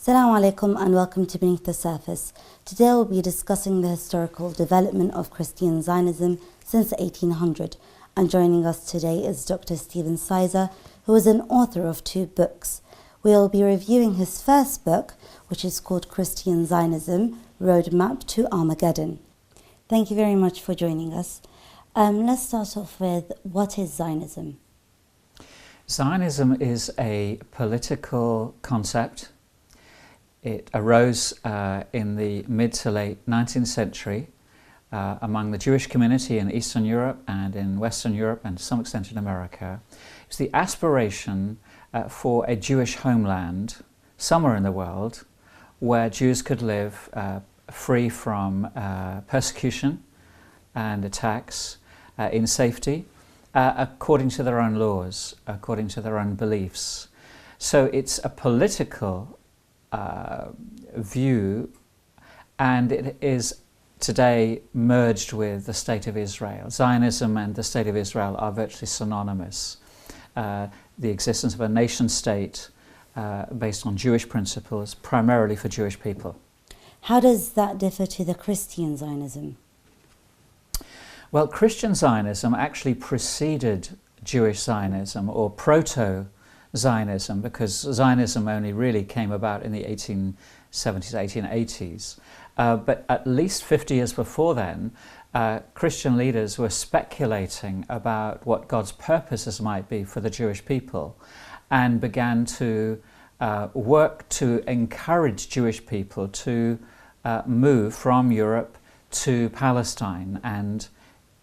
Assalamu alaikum and welcome to Beneath the Surface. Today we'll be discussing the historical development of Christian Zionism since 1800. And joining us today is Dr. StephenSizer, who is an author of 2 books. We'll be reviewing his first book, which is called Christian Zionism, Roadmap to Armageddon. Thank you very much for joining us. Let's start off with, what is Zionism? Zionism is a political concept. It arose in the mid to late 19th century among the Jewish community in Eastern Europe and in Western Europe and to some extent in America. It's the aspiration for a Jewish homeland somewhere in the world where Jews could live free from persecution and attacks in safety according to their own laws, according to their own beliefs. So it's a political view, and it is today merged with the State of Israel. Zionism and the State of Israel are virtually synonymous. The existence of a nation state based on Jewish principles, primarily for Jewish people. How does that differ to the Christian Zionism? Well, Christian Zionism actually preceded Jewish Zionism, or proto-Zionism, because Zionism only really came about in the 1870s, 1880s. But at least 50 years before then, Christian leaders were speculating about what God's purposes might be for the Jewish people, and began to work to encourage Jewish people to move from Europe to Palestine and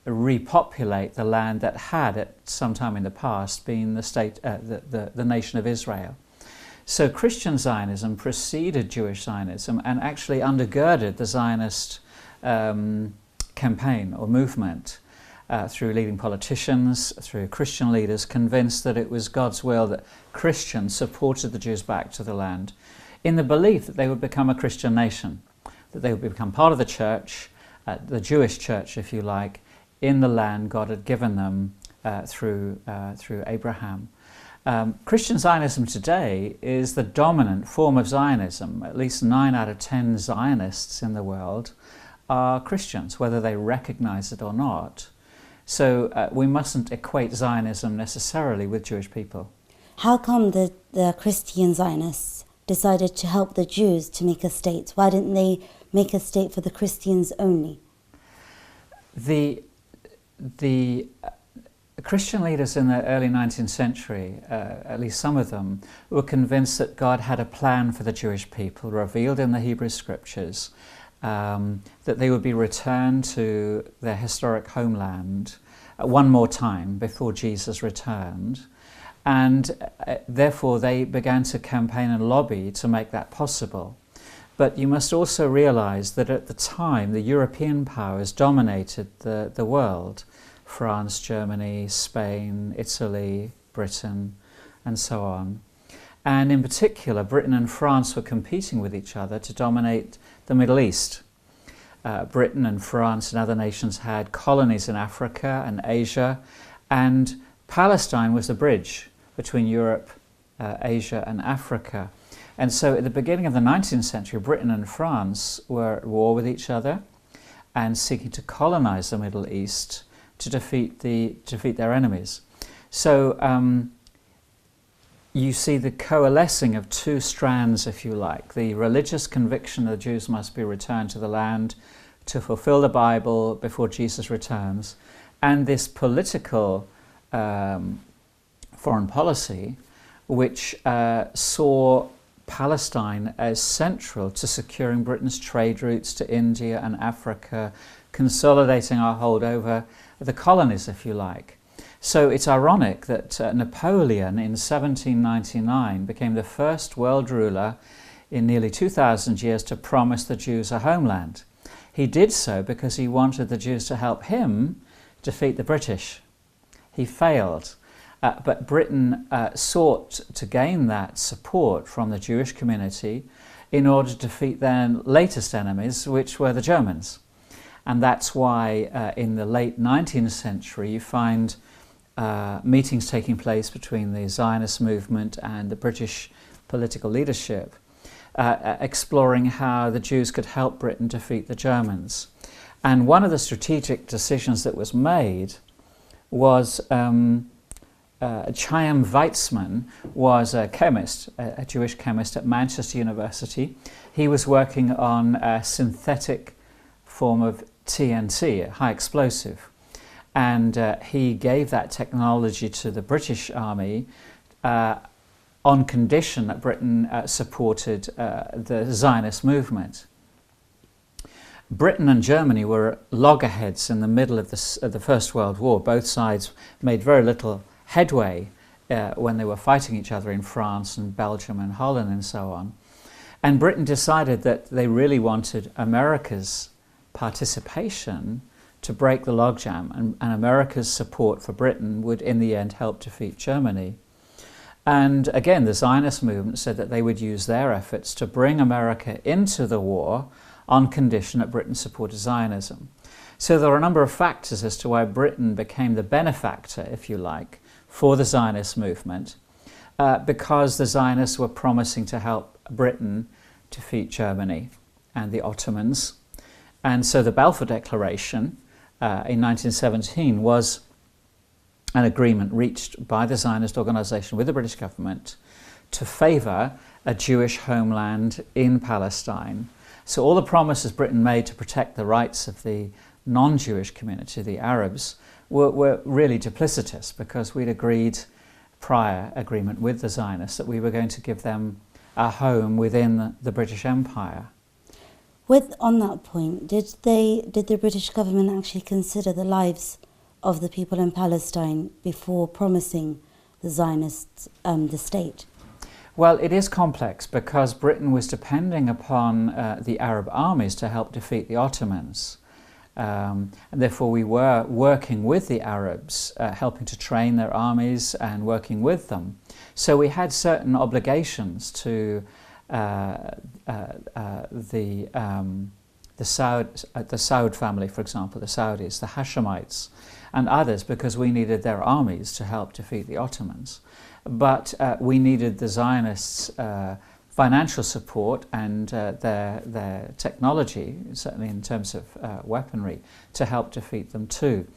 repopulate the land that had at some time in the past been the nation of Israel. So Christian Zionism preceded Jewish Zionism and actually undergirded the Zionist campaign or movement through leading politicians, through Christian leaders, convinced that it was God's will that Christians supported the Jews back to the land in the belief that they would become a Christian nation, that they would become part of the church, the Jewish church, if you like, in the land God had given them through Abraham. Christian Zionism today is the dominant form of Zionism. At least 9 out of 10 Zionists in the world are Christians, whether they recognize it or not. So we mustn't equate Zionism necessarily with Jewish people. How come the Christian Zionists decided to help the Jews to make a state? Why didn't they make a state for the Christians only? The Christian leaders in the early 19th century, at least some of them, were convinced that God had a plan for the Jewish people, revealed in the Hebrew Scriptures, that they would be returned to their historic homeland one more time before Jesus returned. And therefore they began to campaign and lobby to make that possible. But you must also realize that at the time the European powers dominated the world. France, Germany, Spain, Italy, Britain, and so on. And in particular, Britain and France were competing with each other to dominate the Middle East. Britain and France and other nations had colonies in Africa and Asia, and Palestine was the bridge between Europe, Asia, and Africa. And so at the beginning of the 19th century, Britain and France were at war with each other and seeking to colonize the Middle East to defeat their enemies. So you see the coalescing of 2 strands, if you like: the religious conviction that the Jews must be returned to the land to fulfill the Bible before Jesus returns, and this political foreign policy which saw Palestine as central to securing Britain's trade routes to India and Africa, consolidating our hold over the colonies, if you like. So it's ironic that Napoleon in 1799 became the first world ruler in nearly 2,000 years to promise the Jews a homeland. He did so because he wanted the Jews to help him defeat the British. He failed. But Britain sought to gain that support from the Jewish community in order to defeat their latest enemies, which were the Germans. And that's why in the late 19th century you find meetings taking place between the Zionist movement and the British political leadership exploring how the Jews could help Britain defeat the Germans. And one of the strategic decisions that was made was Chaim Weizmann was a chemist, a Jewish chemist at Manchester University. He was working on a synthetic form of TNT, a high explosive. And he gave that technology to the British Army on condition that Britain supported the Zionist movement. Britain and Germany were loggerheads in the middle of the First World War. Both sides made very little headway when they were fighting each other in France and Belgium and Holland and so on. And Britain decided that they really wanted America's participation to break the logjam, and America's support for Britain would in the end help defeat Germany. And again, the Zionist movement said that they would use their efforts to bring America into the war on condition that Britain supported Zionism. So there are a number of factors as to why Britain became the benefactor, if you like, for the Zionist movement, because the Zionists were promising to help Britain defeat Germany and the Ottomans. And so the Balfour Declaration in 1917 was an agreement reached by the Zionist organisation with the British government to favour a Jewish homeland in Palestine. So all the promises Britain made to protect the rights of the non-Jewish community, the Arabs, were really duplicitous, because we'd agreed prior agreement with the Zionists that we were going to give them a home within the British Empire. On that point, did the British government actually consider the lives of the people in Palestine before promising the Zionists the state? Well, it is complex, because Britain was depending upon the Arab armies to help defeat the Ottomans. And therefore we were working with the Arabs, helping to train their armies and working with them. So we had certain obligations to the Saud family, for example, the Saudis, the Hashemites, and others, because we needed their armies to help defeat the Ottomans. But we needed the Zionists' financial support and their technology, certainly in terms of weaponry, to help defeat them too.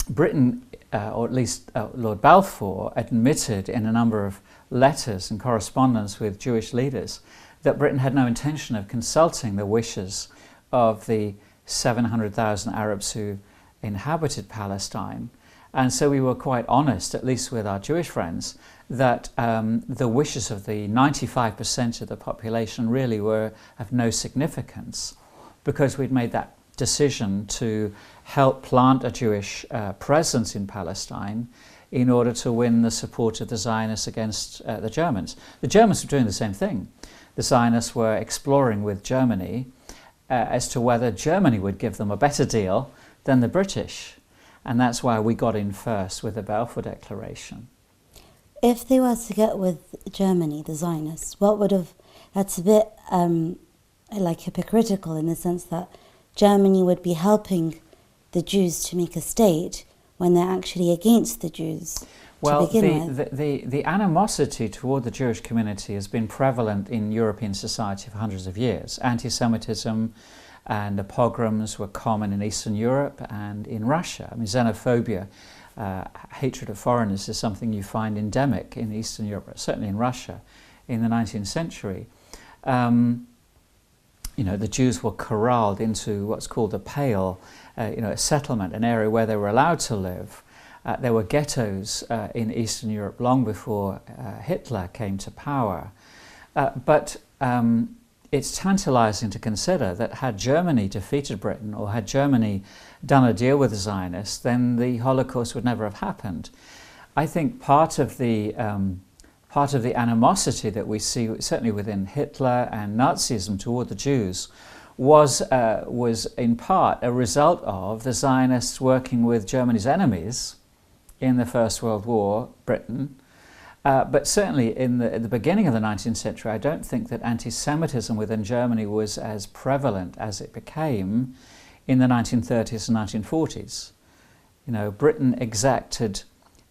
Britain, or at least Lord Balfour, admitted in a number of letters and correspondence with Jewish leaders that Britain had no intention of consulting the wishes of the 700,000 Arabs who inhabited Palestine. And so we were quite honest, at least with our Jewish friends, that the wishes of the 95% of the population really were of no significance, because we'd made that decision to help plant a Jewish presence in Palestine in order to win the support of the Zionists against the Germans. The Germans were doing the same thing. The Zionists were exploring with Germany as to whether Germany would give them a better deal than the British. And that's why we got in first with the Balfour Declaration. If they were to get with Germany, the Zionists, that's a bit like hypocritical, in the sense that Germany would be helping the Jews to make a state when they're actually against the Jews to begin with. The animosity toward the Jewish community has been prevalent in European society for hundreds of years. Anti-Semitism and the pogroms were common in Eastern Europe and in Russia. I mean, xenophobia, hatred of foreigners, is something you find endemic in Eastern Europe, certainly in Russia, in the 19th century. The Jews were corralled into what's called a pale, a settlement, an area where they were allowed to live. There were ghettos in Eastern Europe long before Hitler came to power. But it's tantalizing to consider that had Germany defeated Britain, or had Germany done a deal with the Zionists, then the Holocaust would never have happened. I think part of the animosity that we see, certainly within Hitler and Nazism toward the Jews, was in part a result of the Zionists working with Germany's enemies in the First World War, Britain. But certainly at the beginning of the 19th century, I don't think that anti-Semitism within Germany was as prevalent as it became in the 1930s and 1940s. Britain exacted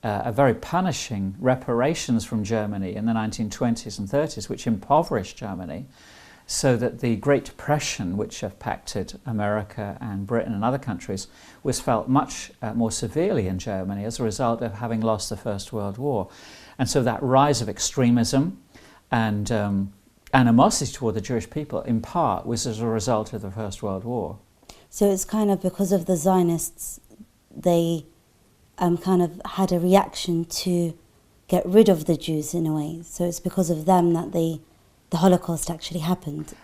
a very punishing reparations from Germany in the 1920s and 30s, which impoverished Germany, so that the Great Depression, which impacted America and Britain and other countries, was felt much more severely in Germany as a result of having lost the First World War. And so that rise of extremism and animosity toward the Jewish people, in part, was as a result of the First World War. So it's kind of because of the Zionists, they kind of had a reaction to get rid of the Jews in a way. So it's because of them that the Holocaust actually happened.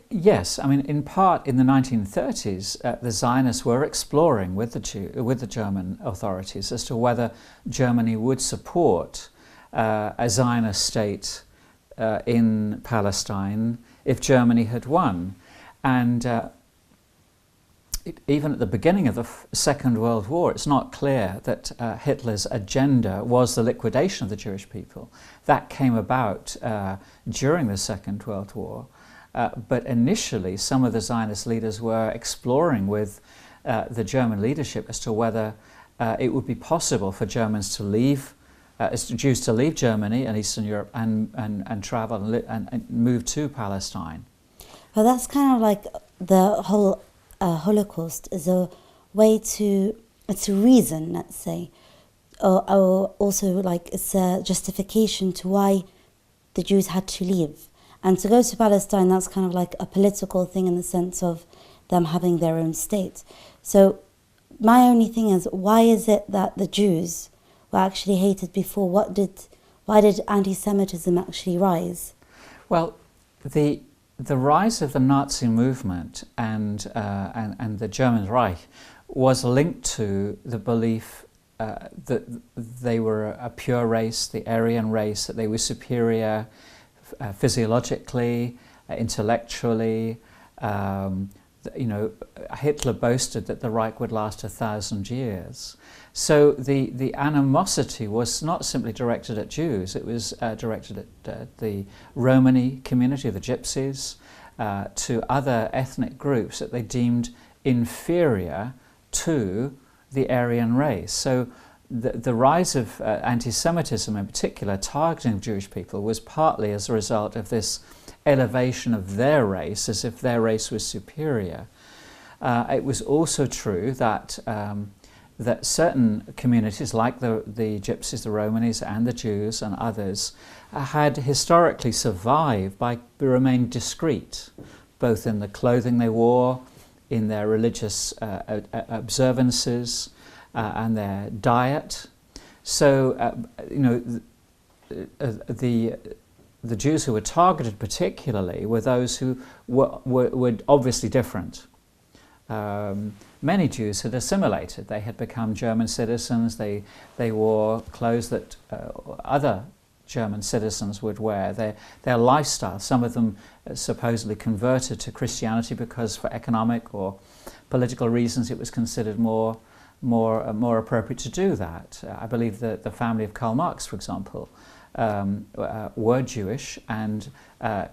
Yes, I mean, in part, in the 1930s, the Zionists were exploring with the German authorities as to whether Germany would support a Zionist state in Palestine if Germany had won. And even at the beginning of the Second World War, it's not clear that Hitler's agenda was the liquidation of the Jewish people. That came about during the Second World War. But initially, some of the Zionist leaders were exploring with the German leadership as to whether it would be possible for Germans to leave, Jews to leave Germany and Eastern Europe and travel and move to Palestine. Well, that's kind of like the whole Holocaust is a way it's a reason, let's say, or also like it's a justification to why the Jews had to leave. And to go to Palestine, that's kind of like a political thing in the sense of them having their own state. So my only thing is, why is it that the Jews were actually hated before? Why did anti-Semitism actually rise? Well, the rise of the Nazi movement and the German Reich was linked to the belief that they were a pure race, the Aryan race, that they were superior physiologically, intellectually. Hitler boasted that the Reich would last 1,000 years. So the animosity was not simply directed at Jews, it was directed at the Romani community, the Gypsies, to other ethnic groups that they deemed inferior to the Aryan race. So the rise of anti-Semitism in particular, targeting Jewish people, was partly as a result of this elevation of their race as if their race was superior. It was also true that that certain communities like the Gypsies, the Romanis and the Jews and others had historically survived by remaining discreet, both in the clothing they wore, in their religious observances and their diet. So the Jews who were targeted particularly were those who were obviously different. Many Jews had assimilated. They had become German citizens. They wore clothes that other German citizens would wear. Their lifestyle, some of them supposedly converted to Christianity because for economic or political reasons it was considered more appropriate to do that. I believe that the family of Karl Marx, for example, were Jewish and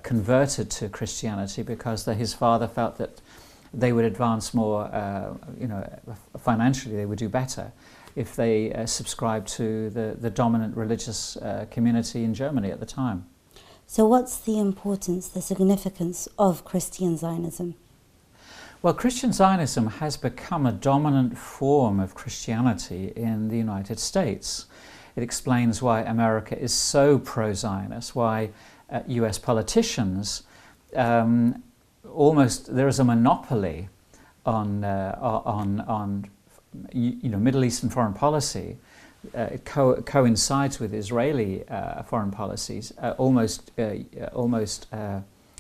converted to Christianity because his father felt that they would advance more, financially they would do better if they subscribed to the dominant religious community in Germany at the time. So what's the importance, the significance of Christian Zionism? Well, Christian Zionism has become a dominant form of Christianity in the United States. It explains why America is so pro-Zionist, why US politicians almost, there is a monopoly on Middle Eastern foreign policy. It coincides with Israeli foreign policies, almost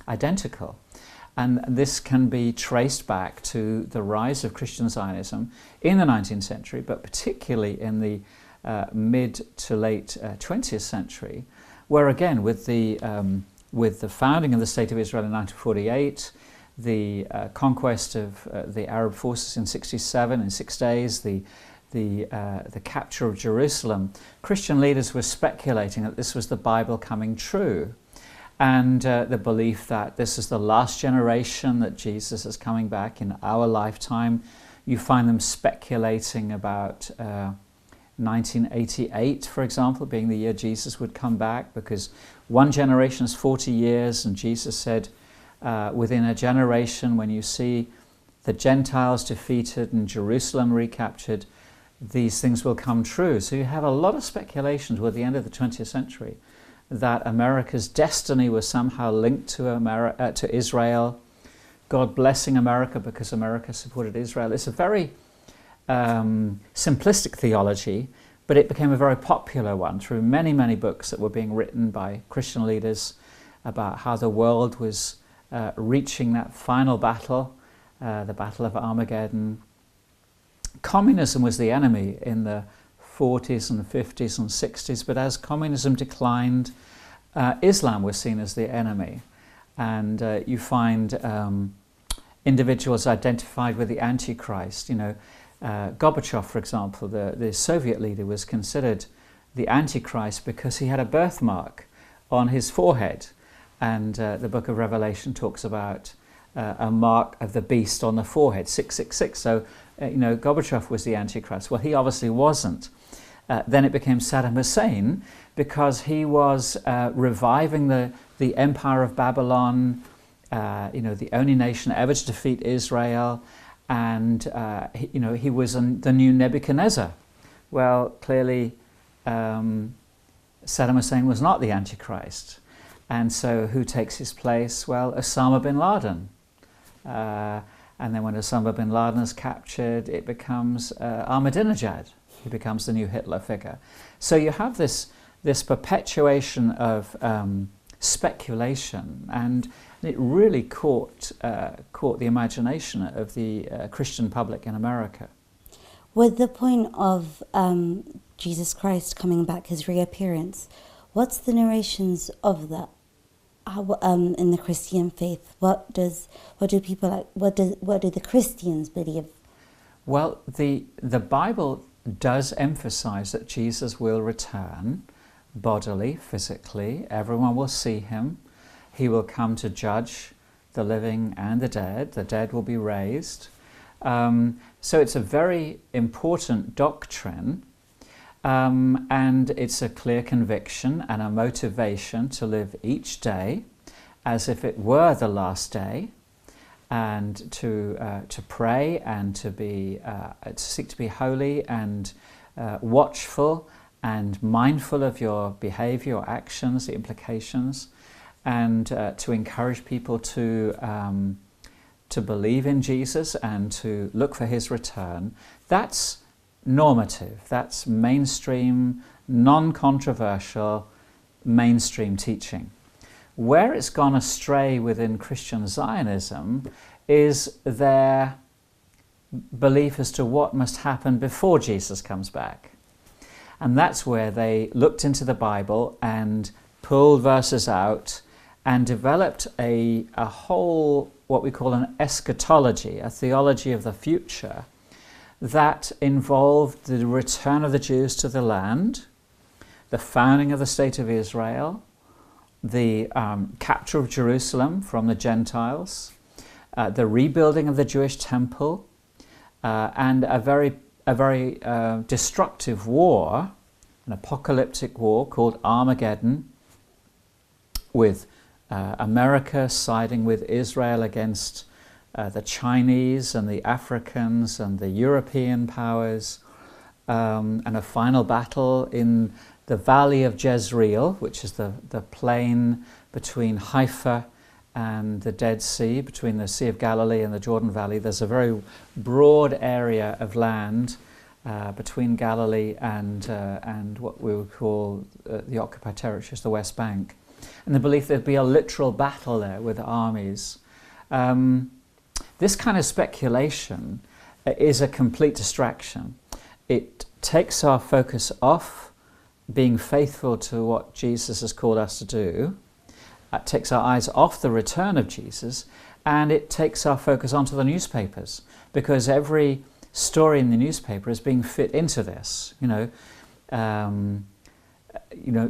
identical. And this can be traced back to the rise of Christian Zionism in the 19th century, but particularly in the mid to late 20th century, where again, with the founding of the State of Israel in 1948, the conquest of the Arab forces in 67 in 6 days, the capture of Jerusalem, Christian leaders were speculating that this was the Bible coming true, and the belief that this is the last generation, that Jesus is coming back in our lifetime. You find them speculating about 1988, for example, being the year Jesus would come back, because one generation is 40 years, and Jesus said, within a generation, when you see the Gentiles defeated and Jerusalem recaptured, these things will come true. So you have a lot of speculations with the end of the 20th century that America's destiny was somehow linked to Israel, God blessing America because America supported Israel. It's a very simplistic theology, but it became a very popular one through many, many books that were being written by Christian leaders about how the world was reaching that final battle, the Battle of Armageddon. Communism was the enemy in the 40s and 50s and 60s, but as communism declined, Islam was seen as the enemy. And you find individuals identified with the Antichrist. Gorbachev, for example, the Soviet leader, was considered the Antichrist because he had a birthmark on his forehead. And the book of Revelation talks about a mark of the beast on the forehead, 666. So, Gorbachev was the Antichrist. Well, he obviously wasn't. Then it became Saddam Hussein because he was reviving the Empire of Babylon, the only nation ever to defeat Israel. And, he was the new Nebuchadnezzar. Well, clearly, Saddam Hussein was not the Antichrist. And so who takes his place? Well, Osama bin Laden. And then when Osama bin Laden is captured, it becomes Ahmadinejad. He becomes the new Hitler figure. So you have this perpetuation of speculation, and it really caught the imagination of the Christian public in America. With the point of Jesus Christ coming back, his reappearance, what's the narrations of that? In the Christian faith, what do the Christians believe? Well, the Bible does emphasize that Jesus will return bodily, physically. Everyone will see him. He will come to judge the living and the dead. The dead will be raised. So it's a very important doctrine, and it's a clear conviction and a motivation to live each day as if it were the last day, and to pray and to seek to be holy and watchful and mindful of your behavior, your actions, the implications, and to encourage people to believe in Jesus and to look for his return. That's normative. That's mainstream, non-controversial, mainstream teaching. Where it's gone astray within Christian Zionism is their belief as to what must happen before Jesus comes back. And that's where they looked into the Bible and pulled verses out and developed a whole, what we call an eschatology, a theology of the future, that involved the return of the Jews to the land, the founding of the State of Israel, the capture of Jerusalem from the Gentiles, the rebuilding of the Jewish temple, and a very destructive war, an apocalyptic war called Armageddon, with America siding with Israel against the Chinese and the Africans and the European powers, and a final battle in the valley of Jezreel, which is the plain between Haifa and the Dead Sea, between the Sea of Galilee and the Jordan Valley. There's a very broad area of land between Galilee and what we would call the occupied territories, the West Bank. And the belief there'd be a literal battle there with armies. This kind of speculation is a complete distraction. It takes our focus off being faithful to what Jesus has called us to do. It takes our eyes off the return of Jesus, and it takes our focus onto the newspapers, because every story in the newspaper is being fit into this.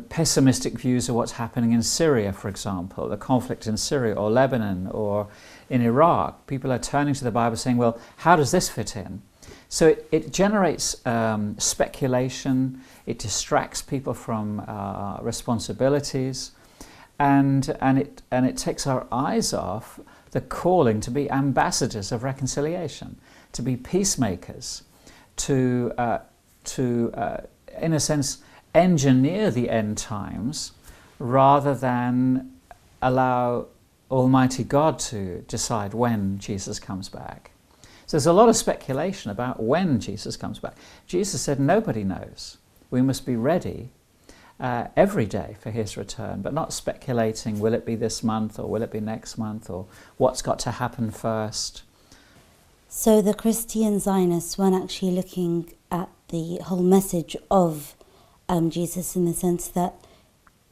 Pessimistic views of what's happening in Syria, for example, the conflict in Syria or Lebanon or in Iraq. People are turning to the Bible saying, well, how does this fit in? So it generates speculation, it distracts people from responsibilities, and it takes our eyes off the calling to be ambassadors of reconciliation, to be peacemakers, to in a sense, engineer the end times rather than allow Almighty God to decide when Jesus comes back. So there's a lot of speculation about when Jesus comes back. Jesus said nobody knows. We must be ready every day for his return, but not speculating, will it be this month or will it be next month or what's got to happen first. So the Christian Zionists weren't actually looking at the whole message of Jesus, in the sense that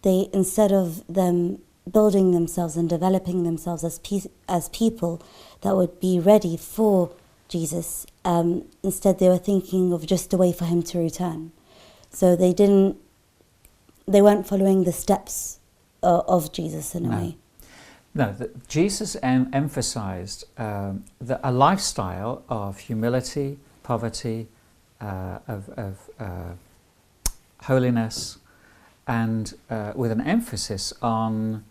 they, instead of them building themselves and developing themselves as people that would be ready for Jesus, instead they were thinking of just a way for him to return. So they weren't following the steps of Jesus in a way. No, Jesus emphasized a lifestyle of humility, poverty, of holiness, and with an emphasis on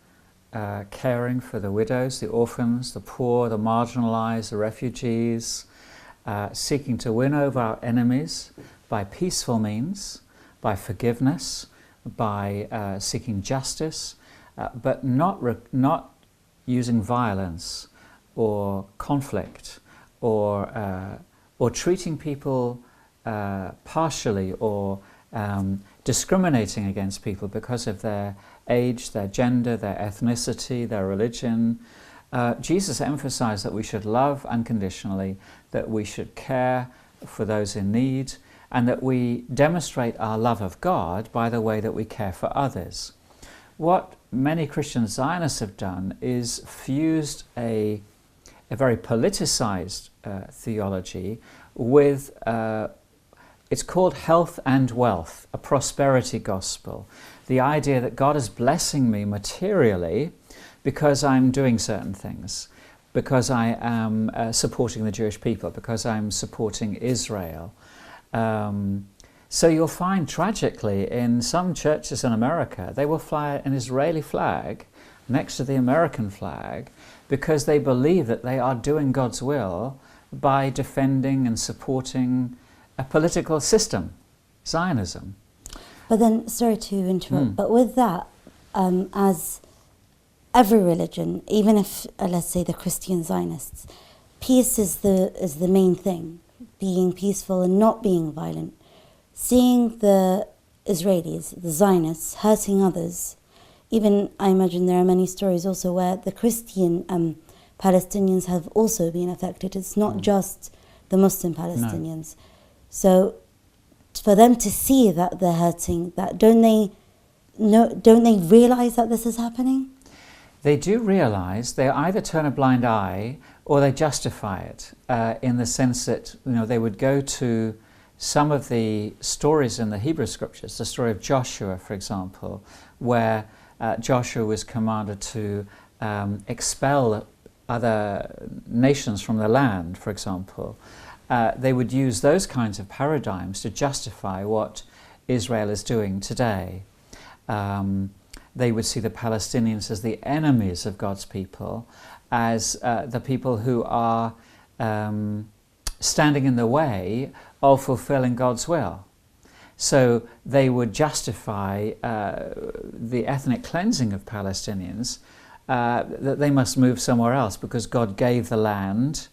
caring for the widows, the orphans, the poor, the marginalized, the refugees, seeking to win over our enemies by peaceful means, by forgiveness, by seeking justice, but not using violence or conflict or treating people partially or discriminating against people because of their age, their gender, their ethnicity, their religion. Jesus emphasized that we should love unconditionally, that we should care for those in need, and that we demonstrate our love of God by the way that we care for others. What many Christian Zionists have done is fused a very politicized theology with it's called health and wealth, a prosperity gospel. The idea that God is blessing me materially because I'm doing certain things, because I am supporting the Jewish people, because I'm supporting Israel. So you'll find, tragically, in some churches in America, they will fly an Israeli flag next to the American flag because they believe that they are doing God's will by defending and supporting a political system, Zionism. But then, sorry to interrupt, but with that, as every religion, even if, let's say, the Christian Zionists, peace is the main thing, being peaceful and not being violent. Seeing the Israelis, the Zionists, hurting others, even I imagine there are many stories also where the Christian Palestinians have also been affected. It's not just the Muslim Palestinians. No. So for them to see that they're hurting, that don't they realize that this is happening? They do realize. They either turn a blind eye or they justify it in the sense that they would go to some of the stories in the Hebrew Scriptures, the story of Joshua, for example, where Joshua was commanded to expel other nations from the land, for example. They would use those kinds of paradigms to justify what Israel is doing today. They would see the Palestinians as the enemies of God's people, as the people who are standing in the way of fulfilling God's will. So they would justify the ethnic cleansing of Palestinians, that they must move somewhere else because God gave the land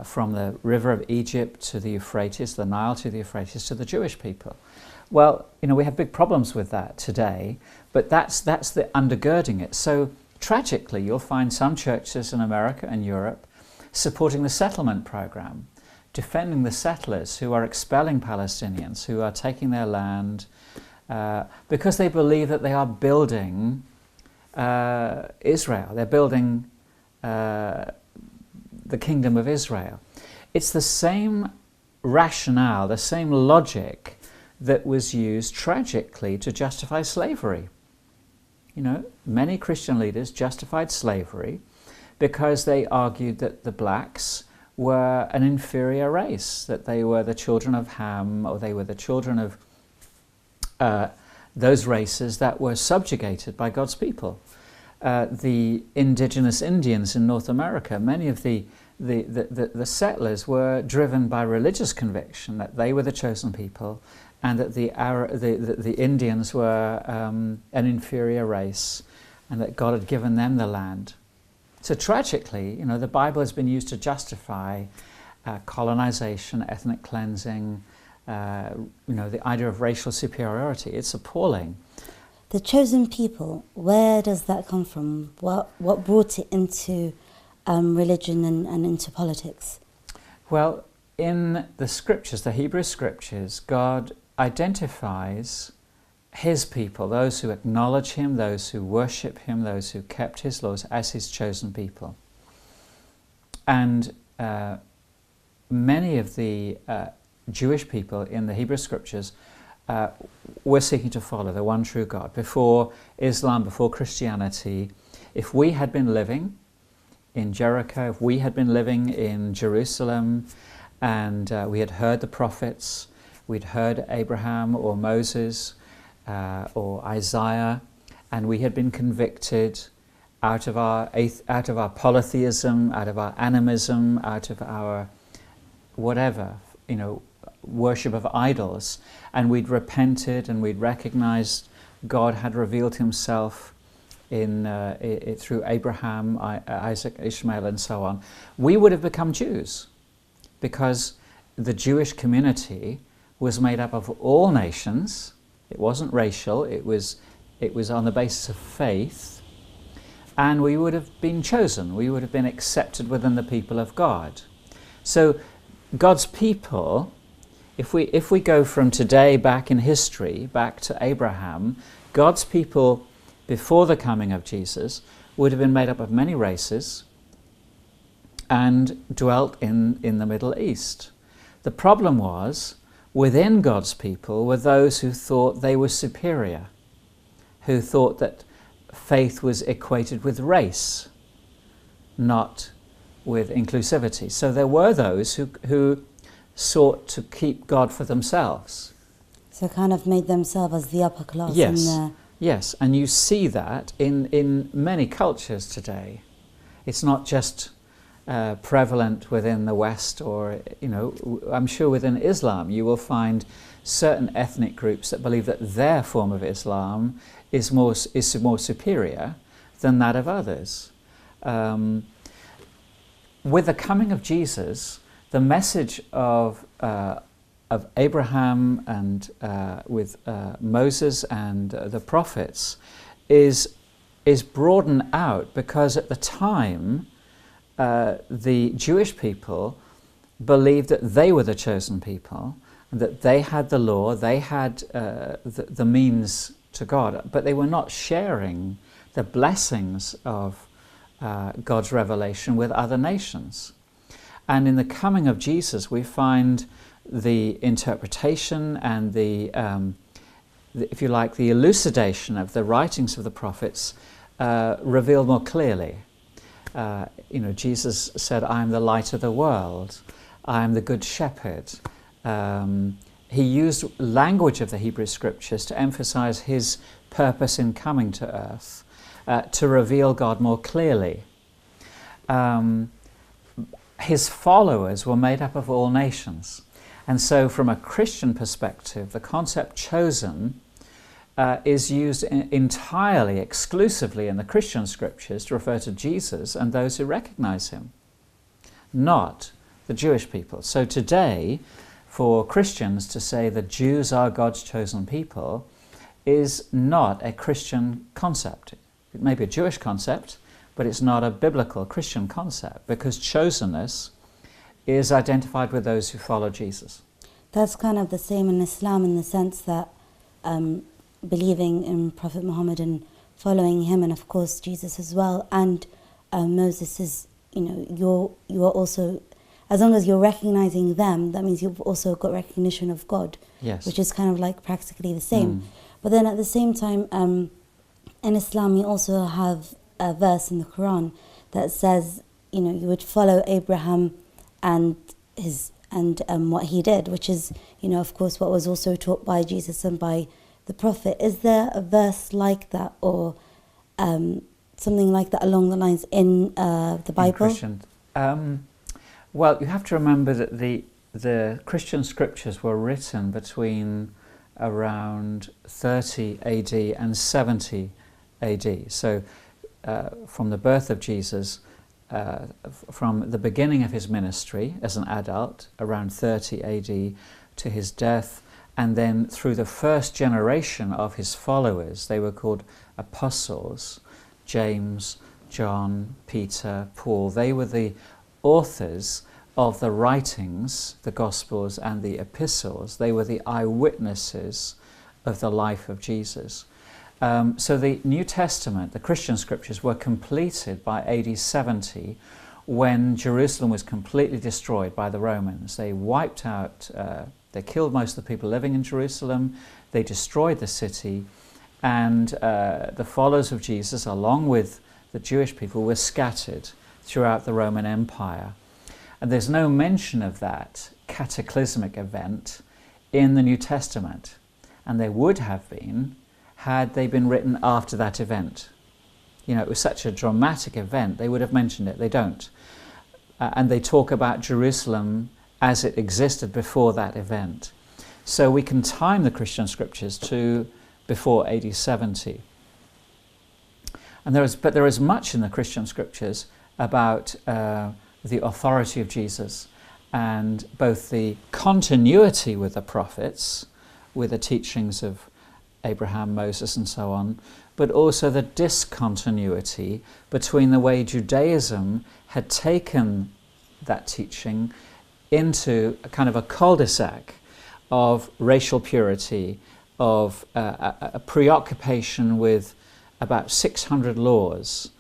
from the river of Egypt to the Euphrates, the Nile to the Euphrates, to the Jewish people. Well, we have big problems with that today, but that's the undergirding it. So tragically, you'll find some churches in America and Europe supporting the settlement program, defending the settlers who are expelling Palestinians, who are taking their land, because they believe that they are building Israel. They're building the kingdom of Israel. It's the same rationale, the same logic that was used tragically to justify slavery. Many Christian leaders justified slavery because they argued that the blacks were an inferior race, that they were the children of Ham, or they were the children of those races that were subjugated by God's people. The indigenous Indians in North America, many of the settlers were driven by religious conviction that they were the chosen people, and that the Indians were an inferior race, and that God had given them the land. So tragically, the Bible has been used to justify colonization, ethnic cleansing, the idea of racial superiority. It's appalling. The chosen people, where does that come from? What brought it into religion and into politics? Well, in the scriptures, the Hebrew scriptures, God identifies his people, those who acknowledge him, those who worship him, those who kept his laws, as his chosen people. And many of the Jewish people in the Hebrew scriptures were seeking to follow the one true God. Before Islam, before Christianity, if we had been living in Jericho, if we had been living in Jerusalem, and we had heard the prophets, we'd heard Abraham or Moses or Isaiah, and we had been convicted out of our polytheism, out of our animism, out of our whatever, worship of idols, and we'd repented and we'd recognized God had revealed himself through Abraham, Isaac, Ishmael, and so on, we would have become Jews, because the Jewish community was made up of all nations. It wasn't racial, it was on the basis of faith, and we would have been chosen, we would have been accepted within the people of God. So God's people, if we go from today back in history, back to Abraham, God's people before the coming of Jesus would have been made up of many races and dwelt in the Middle East. The problem was, within God's people were those who thought they were superior, who thought that faith was equated with race, not with inclusivity. So there were those who sought to keep God for themselves. So kind of made themselves as the upper class. Yes, and you see that in many cultures today. It's not just prevalent within the West, or I'm sure within Islam you will find certain ethnic groups that believe that their form of Islam is more superior than that of others. With the coming of Jesus, the message of Abraham and with Moses and the prophets is broadened out, because at the time the Jewish people believed that they were the chosen people, and that they had the law, they had the means to God, but they were not sharing the blessings of God's revelation with other nations. And in the coming of Jesus, we find the interpretation and the if you like, the elucidation of the writings of the prophets revealed more clearly. Jesus said, "I am the light of the world. I am the good shepherd." He used language of the Hebrew scriptures to emphasize his purpose in coming to earth, to reveal God more clearly. His followers were made up of all nations. And so from a Christian perspective, the concept chosen is used entirely, exclusively in the Christian scriptures to refer to Jesus and those who recognize him, not the Jewish people. So today, for Christians to say the Jews are God's chosen people is not a Christian concept. It may be a Jewish concept, but it's not a biblical Christian concept, because chosenness is identified with those who follow Jesus. That's kind of the same in Islam, in the sense that believing in Prophet Muhammad and following him, and of course Jesus as well, and Moses is, you're also, as long as you're recognizing them, that means you've also got recognition of God. Yes. Which is kind of like practically the same. But then at the same time, in Islam, you also have a verse in the Quran that says, you would follow Abraham and what he did, which is, of course, what was also taught by Jesus and by the Prophet. Is there a verse like that, or something like that along the lines in the Bible? Well, you have to remember that the Christian scriptures were written between around 30 AD and 70 AD. So from the birth of Jesus, from the beginning of his ministry as an adult, around 30 AD, to his death, and then through the first generation of his followers, they were called apostles, James, John, Peter, Paul. They were the authors of the writings, the Gospels and the epistles. They were the eyewitnesses of the life of Jesus. So the New Testament, the Christian scriptures, were completed by AD 70, when Jerusalem was completely destroyed by the Romans. They wiped out, they killed most of the people living in Jerusalem, they destroyed the city, and the followers of Jesus, along with the Jewish people, were scattered throughout the Roman Empire. And there's no mention of that cataclysmic event in the New Testament. And there would have been, had they been written after that event. It was such a dramatic event, they would have mentioned it. They don't. And they talk about Jerusalem as it existed before that event. So we can time the Christian scriptures to before AD 70. But there is much in the Christian scriptures about the authority of Jesus, and both the continuity with the prophets, with the teachings of Abraham, Moses and so on, but also the discontinuity between the way Judaism had taken that teaching into a kind of a cul-de-sac of racial purity, of a preoccupation with about 600 laws,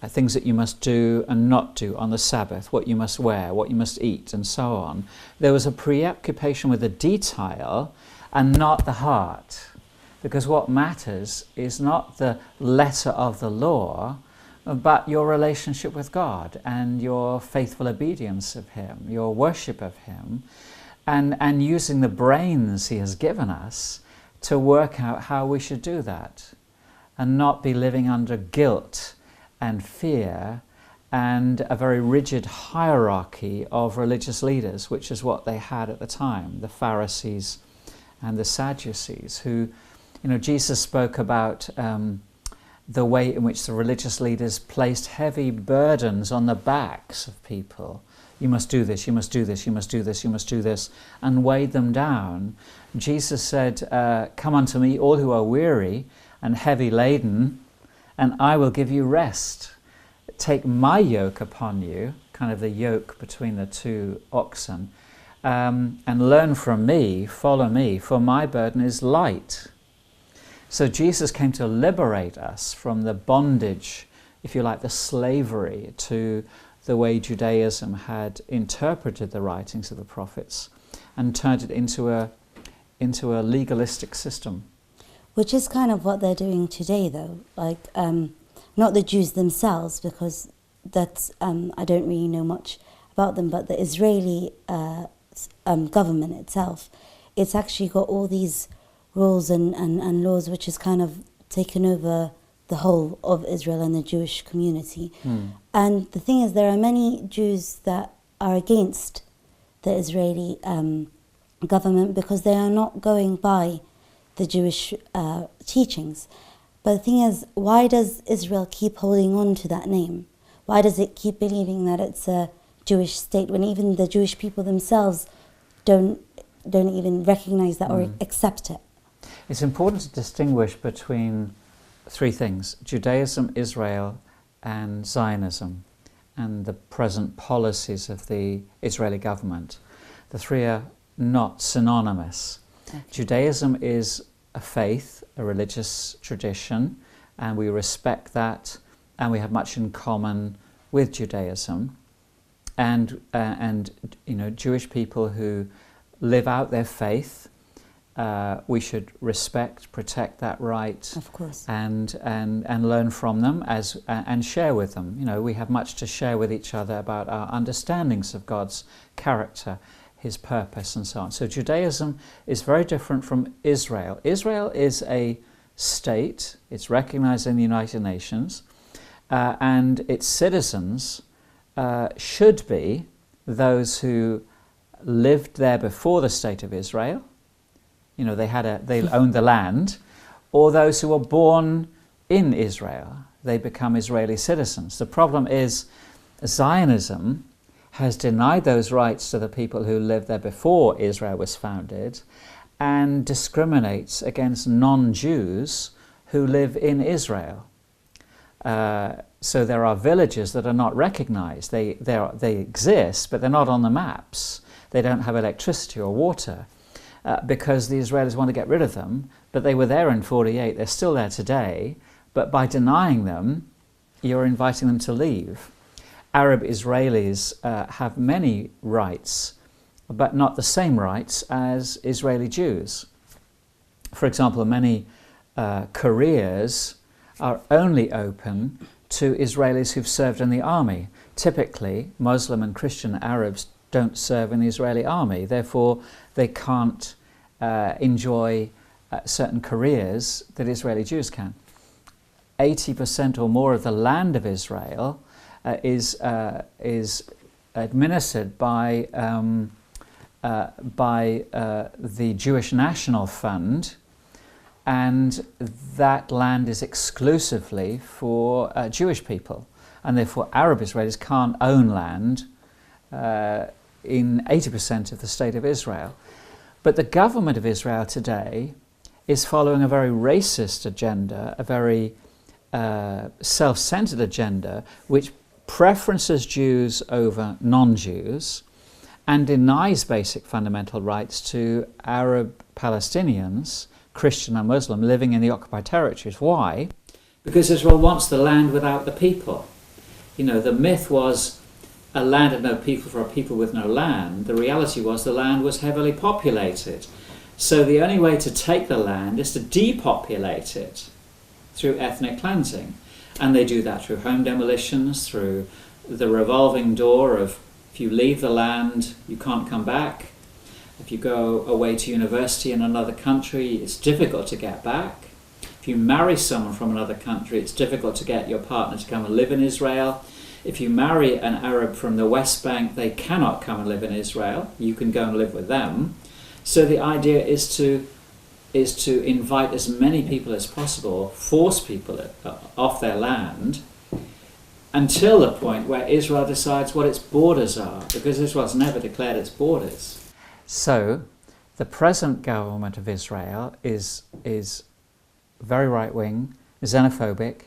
things that you must do and not do on the Sabbath, what you must wear, what you must eat, and so on. There was a preoccupation with the detail and not the heart, because what matters is not the letter of the law, but your relationship with God and your faithful obedience of Him, your worship of Him, and using the brains He has given us to work out how we should do that, and not be living under guilt and fear and a very rigid hierarchy of religious leaders, which is what they had at the time, the Pharisees and the Sadducees, who, Jesus spoke about the way in which the religious leaders placed heavy burdens on the backs of people. You must do this, you must do this, you must do this, you must do this, and weighed them down. Jesus said, come unto me, all who are weary and heavy laden, and I will give you rest. Take my yoke upon you, kind of the yoke between the two oxen, and learn from me, follow me, for my burden is light. So Jesus came to liberate us from the bondage, if you like, the slavery to the way Judaism had interpreted the writings of the prophets and turned it into a legalistic system. Which is kind of what they're doing today, though. Like, not the Jews themselves, because that's I don't really know much about them, but the Israeli government itself, it's actually got all these rules and laws which has kind of taken over the whole of Israel and the Jewish community. And the thing is, there are many Jews that are against the Israeli government because they are not going by the Jewish teachings. But the thing is, why does Israel keep holding on to that name? Why does it keep believing that it's a Jewish state when even the Jewish people themselves don't even recognize that or accept it? It's important to distinguish between three things: Judaism, Israel, and Zionism, and the present policies of the Israeli government. The three are not synonymous. Okay. Judaism is a faith, a religious tradition, and we respect that, and we have much in common with Judaism. And Jewish people who live out their faith we should respect, protect that right, Of course. and learn from them and share with them. You know, we have much to share with each other about our understandings of God's character, His purpose, and so on. So Judaism is very different from Israel. Israel is a state; it's recognized in the United Nations, and its citizens should be those who lived there before the state of Israel. You know, they owned the land, or those who were born in Israel, they become Israeli citizens. The problem is Zionism has denied those rights to the people who lived there before Israel was founded, and discriminates against non-Jews who live in Israel. So there are villages that are not recognized. They exist, but they're not on the maps. They don't have electricity or water. Because the Israelis want to get rid of them, but they were there in 48, they're still there today, but by denying them, you're inviting them to leave. Arab Israelis have many rights, but not the same rights as Israeli Jews. For example, many careers are only open to Israelis who've served in the army. Typically, Muslim and Christian Arabs don't serve in the Israeli army, therefore they can't enjoy certain careers that Israeli Jews can. 80% or more of the land of Israel is administered by the Jewish National Fund, and that land is exclusively for Jewish people, and therefore Arab Israelis can't own land in 80% of the state of Israel. But the government of Israel today is following a very racist agenda, a very self-centered agenda, which preferences Jews over non-Jews and denies basic fundamental rights to Arab Palestinians, Christian and Muslim, living in the occupied territories. Why? Because Israel wants the land without the people. You know, the myth was a land of no people for a people with no land. The reality was the land was heavily populated. So the only way to take the land is to depopulate it through ethnic cleansing. And they do that through home demolitions, through the revolving door of if you leave the land, you can't come back. If you go away to university in another country, it's difficult to get back. If you marry someone from another country, it's difficult to get your partner to come and live in Israel. If you marry an Arab from the West Bank, they cannot come and live in Israel. You can go and live with them. So the idea is to invite as many people as possible, force people off their land, until the point where Israel decides what its borders are, because Israel's never declared its borders. So the present government of Israel is very right-wing, xenophobic,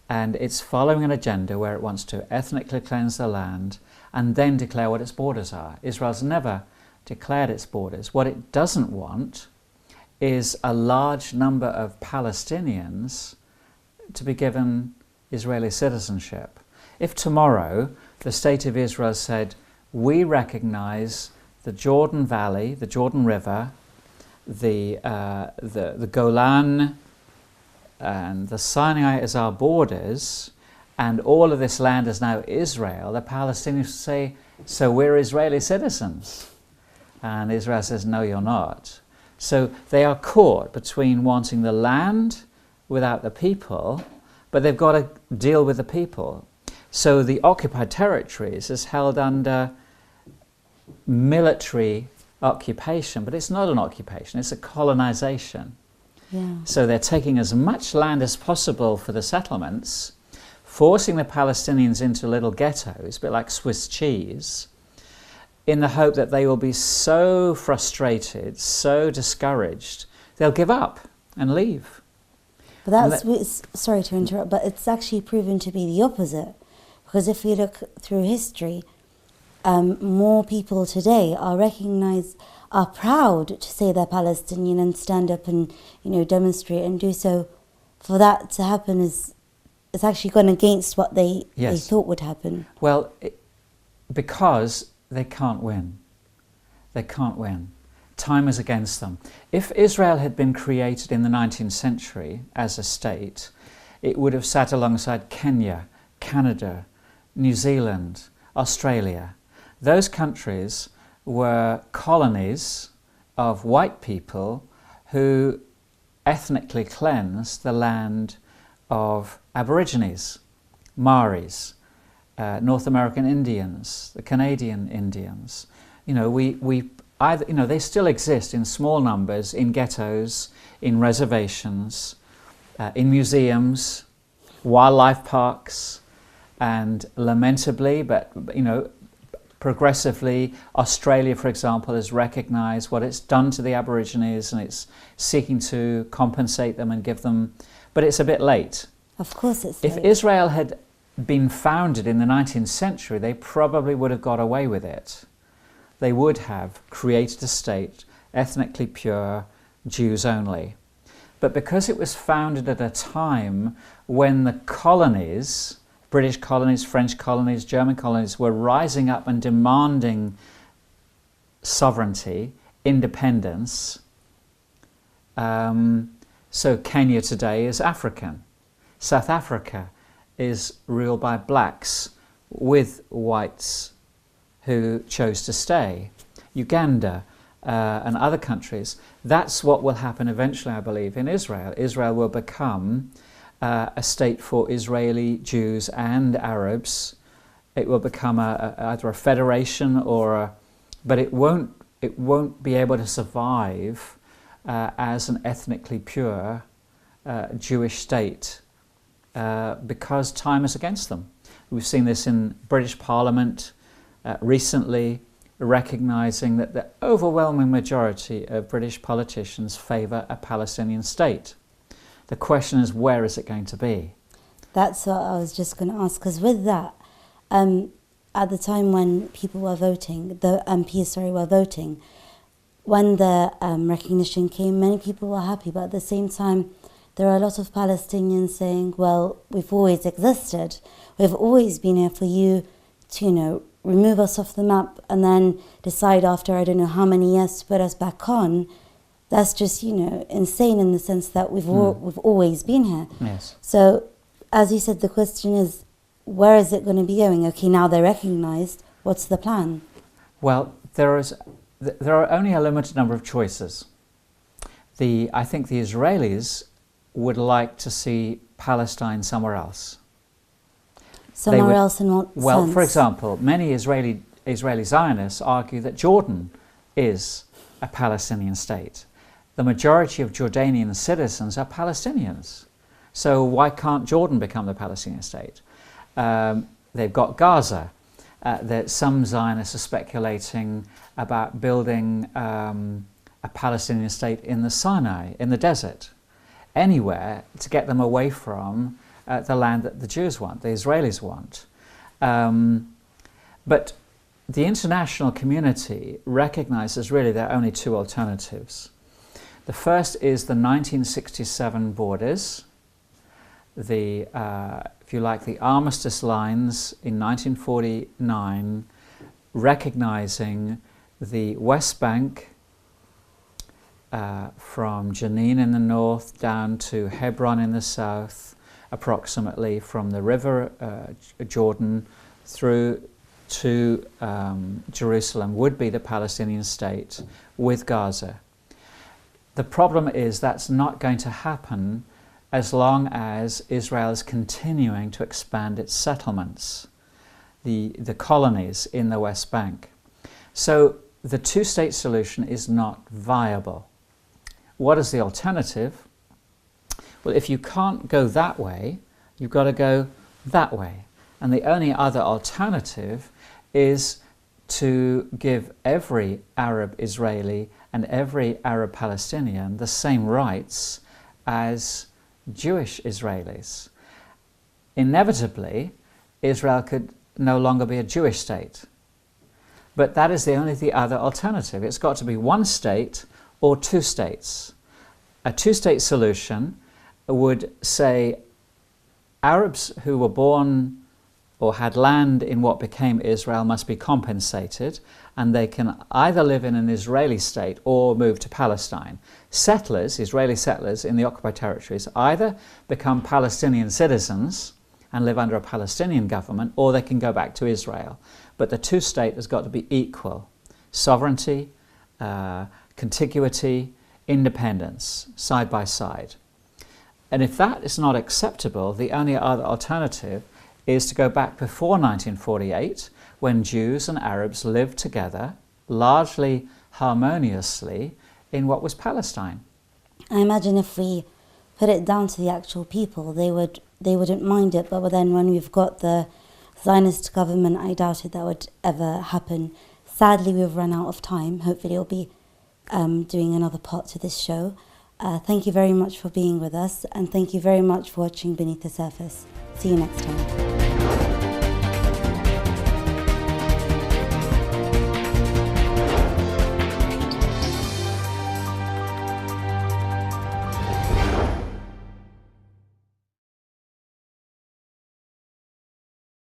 and it's following an agenda where it wants to ethnically cleanse the land and then declare what its borders are. Israel's never declared its borders. What it doesn't want is a large number of Palestinians to be given Israeli citizenship. If tomorrow the state of Israel said, we recognize the Jordan Valley, the Jordan River, the Golan and the Sinai as our borders, and all of this land is now Israel, the Palestinians say, so we're Israeli citizens. And Israel says, no, you're not. So they are caught between wanting the land without the people, but they've got to deal with the people. So the occupied territories is held under military occupation, but it's not an occupation, it's a colonization. Yeah. So they're taking as much land as possible for the settlements, forcing the Palestinians into little ghettos, a bit like Swiss cheese, in the hope that they will be so frustrated, so discouraged, they'll give up and leave. But sorry to interrupt, but it's actually proven to be the opposite. Because if you look through history, more people today are proud to say they're Palestinian and stand up and, demonstrate and do so. For that to happen it's actually gone against what they thought would happen. Well, because they can't win. They can't win. time is against them. If Israel had been created in the 19th century as a state, it would have sat alongside Kenya, Canada, New Zealand, Australia. Those countries were colonies of white people who ethnically cleansed the land of Aborigines, Maoris, North American Indians, the Canadian Indians. They still exist in small numbers in ghettos, in reservations, in museums, wildlife parks, and lamentably, but progressively, Australia, for example, has recognised what it's done to the Aborigines, and it's seeking to compensate them and give them, but it's a bit late. Of course it's late. If Israel had been founded in the 19th century, they probably would have got away with it. They would have created a state, ethnically pure, Jews only. But because it was founded at a time when the colonies, British colonies, French colonies, German colonies, were rising up and demanding sovereignty, independence, so Kenya today is African. South Africa is ruled by blacks with whites who chose to stay. Uganda and other countries. That's what will happen eventually, I believe, in Israel. Israel will become a state for Israeli Jews and Arabs. It will become either a federation but it won't be able to survive as an ethnically pure Jewish state because time is against them. We've seen this in British Parliament recently, recognising that the overwhelming majority of British politicians favour a Palestinian state. The question is, where is it going to be? That's what I was just going to ask, because with that, at the time when people were voting, the MPs were voting, when the recognition came, many people were happy, but at the same time, there are a lot of Palestinians saying, well, we've always existed, we've always been here for you to, remove us off the map and then decide after I don't know how many years to put us back on. That's just, insane in the sense that we've always been here. Yes. So, as you said, the question is, where is it going to be going? Okay, now they're recognised. What's the plan? Well, there are only a limited number of choices. I think the Israelis would like to see Palestine somewhere else. Somewhere else in what sense? Well, for example, many Israeli Zionists argue that Jordan is a Palestinian state. The majority of Jordanian citizens are Palestinians. So why can't Jordan become the Palestinian state? They've got Gaza. Some Zionists are speculating about building a Palestinian state in the Sinai, in the desert, anywhere to get them away from the land that the Jews want, the Israelis want. But the international community recognizes really there are only two alternatives. The first is the 1967 borders, if you like, the armistice lines in 1949, recognizing the West Bank from Jenin in the north down to Hebron in the south, approximately from the river Jordan through to Jerusalem would be the Palestinian state with Gaza. The problem is that's not going to happen as long as Israel is continuing to expand its settlements, the colonies in the West Bank. So the two-state solution is not viable. What is the alternative? Well, if you can't go that way, you've got to go that way. And the only other alternative is to give every Arab Israeli and every Arab Palestinian the same rights as Jewish Israelis. Inevitably, Israel could no longer be a Jewish state. But that is the other alternative. It's got to be one state or two states. A two-state solution would say Arabs who were born or had land in what became Israel must be compensated, and they can either live in an Israeli state or move to Palestine. Settlers, Israeli settlers in the occupied territories, either become Palestinian citizens and live under a Palestinian government, or they can go back to Israel. But the two-state has got to be equal. Sovereignty, contiguity, independence, side by side. And if that is not acceptable, the only other alternative is to go back before 1948, when Jews and Arabs lived together, largely harmoniously, in what was Palestine. I imagine if we put it down to the actual people, they wouldn't mind it. But then when we've got the Zionist government, I doubted that would ever happen. Sadly, we've run out of time. Hopefully, we'll be doing another part to this show. Thank you very much for being with us, and thank you very much for watching Beneath the Surface. See you next time.